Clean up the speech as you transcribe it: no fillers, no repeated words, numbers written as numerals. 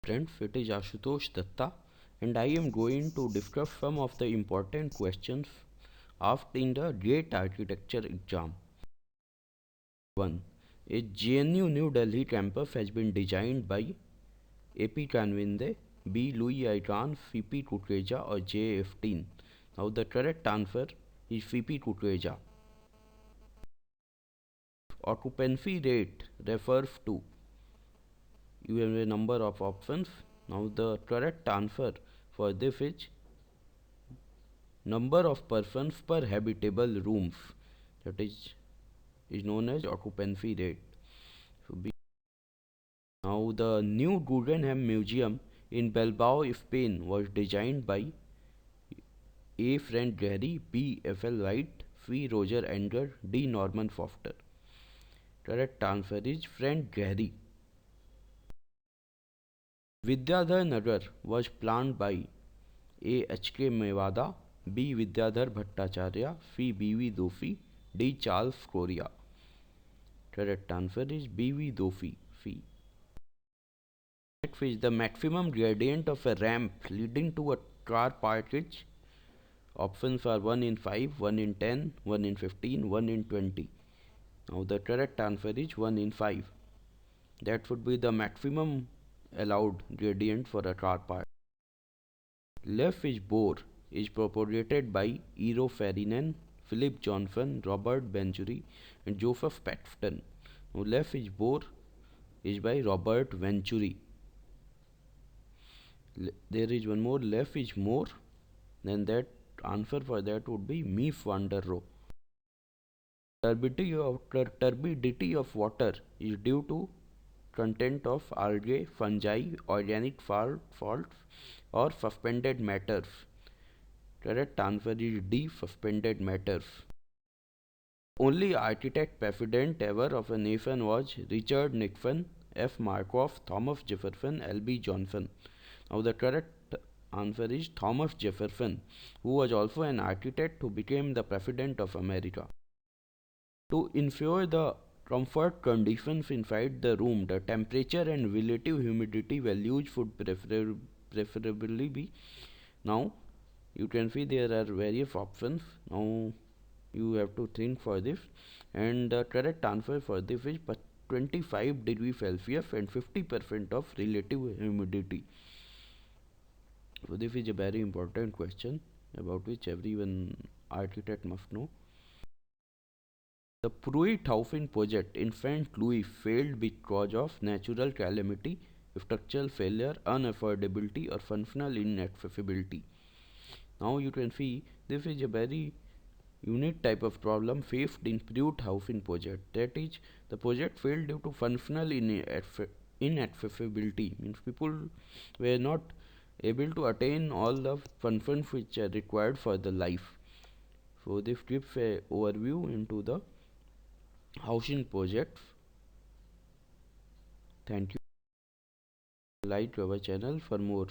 Friends, it is Ashutosh Datta, and I am going to discuss some of the important questions asked in the GATE architecture exam. 1. A JNU New Delhi campus has been designed by A.P. Kanvinde, B. Louis Aitan, C.P. Kukreja, or J. Eftin. Now, the correct answer is C.P. Kukreja. Occupancy rate refers to, you have a number of options. Now, the correct answer for this is number of persons per habitable rooms, that is known as occupancy rate. So now the new Guggenheim Museum in Bilbao, Spain was designed by A. Frank Gehry, B. F.L. White, C. Roger Engel, D. Norman Foster. Correct answer is Frank Gehry. Vidyadhar Nagar was planned by A. H.K. Mewada, B. Vidyadhar Bhattacharya, C. B.V. Doshi, D. Charles Correa. Correct answer is B.V. Doshi, C. Next is the maximum gradient of a ramp leading to a car park is. Options are 1 in 5, 1 in 10, 1 in 15, 1 in 20. Now the correct answer is 1 in 5. That would be the maximum allowed gradient for a car park. Left is bore is propagated by Eero Saarinen, Philip Johnson, Robert Venturi, and Joseph Paxton. Now left is bore is by Robert Venturi. There is one more, left is more, then that answer for that would be Mies van der Rohe. Turbidity of water is due to content of algae, fungi, organic salts, or suspended matters. Correct answer is D, suspended matters. Only architect president ever of a nation was Richard Nixon, F. Markov, Thomas Jefferson, L.B. Johnson. Now the correct answer is Thomas Jefferson, who was also an architect who became the president of America. To ensure the comfort conditions inside the room, the temperature and relative humidity values should preferably be. Now you can see there are various options. Now you have to think for this, and the correct answer for this is 25 degrees Celsius and 50% of relative humidity. So this is a very important question about which everyone architect must know. The Pruitt housing project in St. Louis failed because of natural calamity, structural failure, unaffordability, or functional inaccessibility. Now you can see this is a very unique type of problem faced in Pruitt housing project. That is, the project failed due to functional inaccessibility. Means people were not able to attain all the functions which are required for the life. So this gives a overview into the housing projects. Thank you. Like our channel for more.